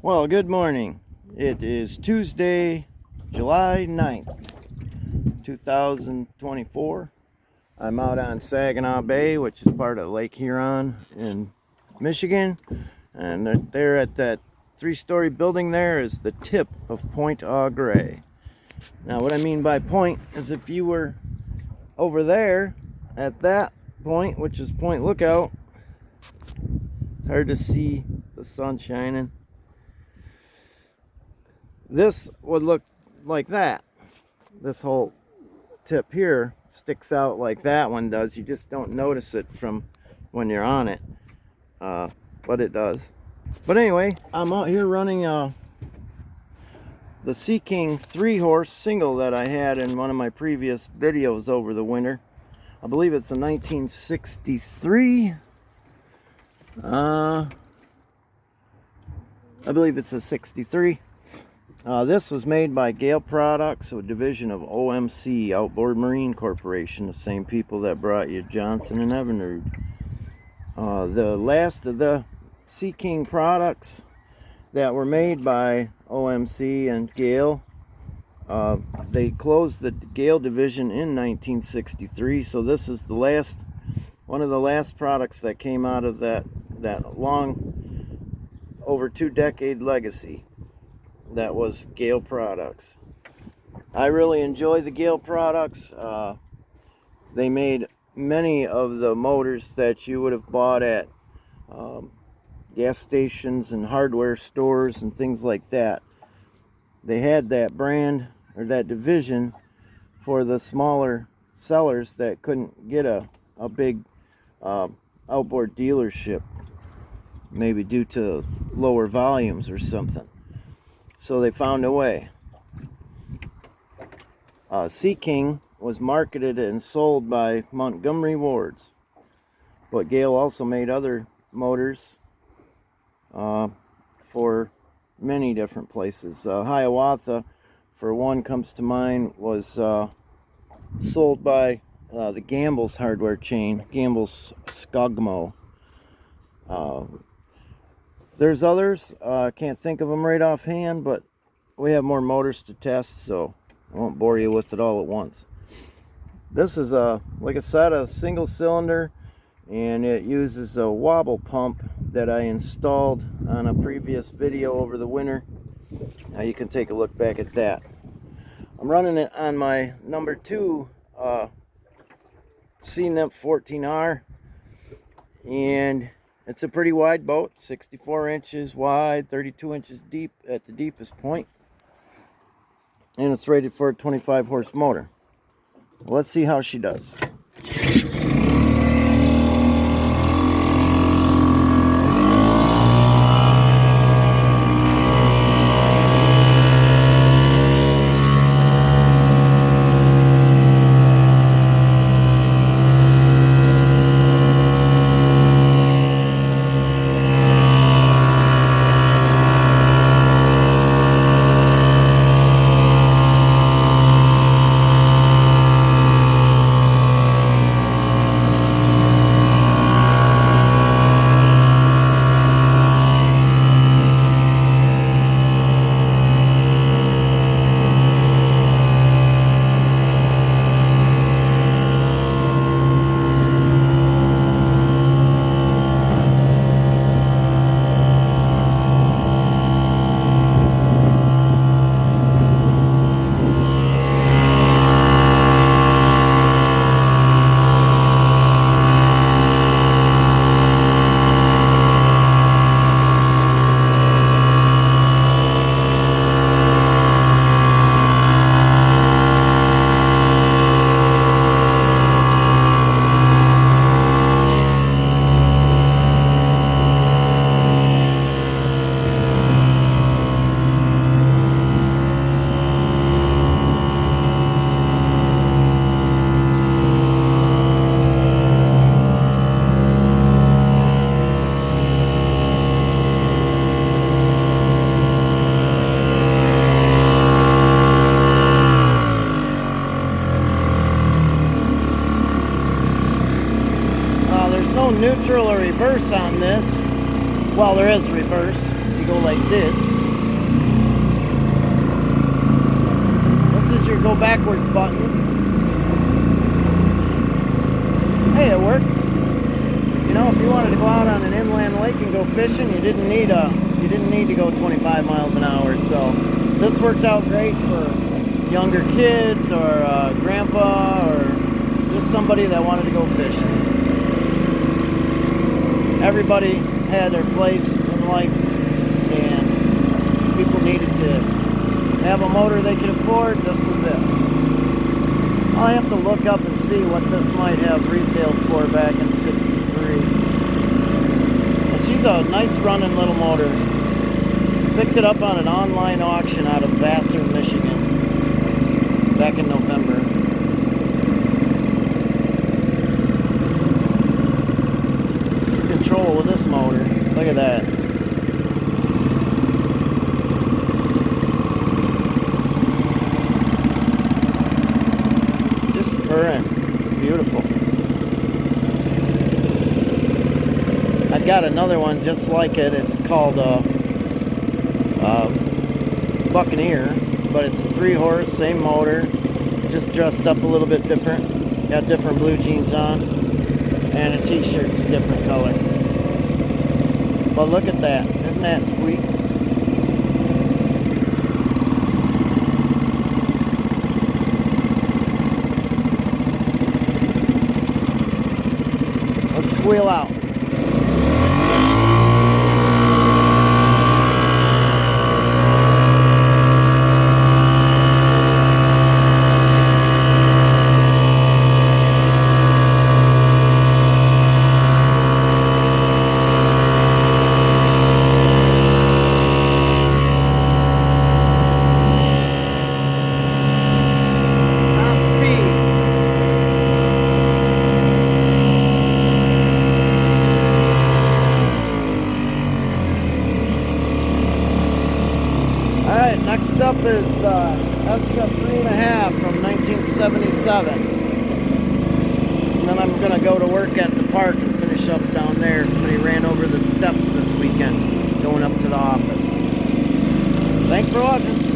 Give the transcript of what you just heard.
Well, good morning. It is Tuesday, July 9th, 2024. I'm out on Saginaw Bay, which is part of Lake Huron in Michigan. And there at that three-story building there is the tip of Point Au Gres. Now, what I mean by point is if you were over there at that point, which is Point Lookout, it's hard to see the sun shining. This would look like that. This whole tip here sticks out like that one does. You just don't notice it from when you're on it, but it does. But anyway, I'm out here running the Sea King 3-horse single that I had in one of my previous videos over the winter. I believe it's a 1963. I believe it's a 63. This was made by Gale products, a division of OMC, Outboard Marine Corporation, the same people that brought you Johnson and Evinrude. The last of the Sea King products that were made by OMC and Gale, they closed the Gale division in 1963, so this is the last, one of the last products that came out of that long, over 2-decade legacy. That was Gale products. I really enjoy the Gale products. They made many of the motors that you would have bought at gas stations and hardware stores and things like that. They had that brand or that division for the smaller sellers that couldn't get a big outboard dealership, maybe due to lower volumes or something. So they found a way. Sea King was marketed and sold by Montgomery Wards, but Gale also made other motors for many different places. Hiawatha, for one, comes to mind, was sold by the Gamble's hardware chain, Gamble's Skogmo. There's others, I can't think of them right offhand, but we have more motors to test, so I won't bore you with it all at once. This is like I said, a single cylinder, and it uses a wobble pump that I installed on a previous video over the winter. Now you can take a look back at that. I'm running it on my number 2 C-Nymph 14R, and it's a pretty wide boat, 64 inches wide, 32 inches deep at the deepest point. And it's rated for a 25 horse motor. Let's see how she does. neutral or reverse on this. Well, there is reverse. You go like this. This is your go backwards button. Hey, it worked. You know, if you wanted to go out on an inland lake and go fishing, you didn't need to go 25 miles an hour. So this worked out great for younger kids or grandpa or just somebody that wanted to go fishing. Everybody had their place in life, and people needed to have a motor they could afford. This was it. I'll have to look up and see what this might have retailed for back in '63. But she's a nice running little motor. Picked it up on an online auction out of Vassar, Michigan back in November. Control with this motor. Look at that. Just purring. Beautiful. I've got another one just like it. It's called Buccaneer, but it's a 3-horse, same motor, just dressed up a little bit different. Got different blue jeans on, and a t-shirt's different color. But look at that. Isn't that sweet? Let's squeal out. Alright, next up is the Esca 3.5 from 1977. And then I'm going to go to work at the park and finish up down there. Somebody ran over the steps this weekend going up to the office. Thanks for watching.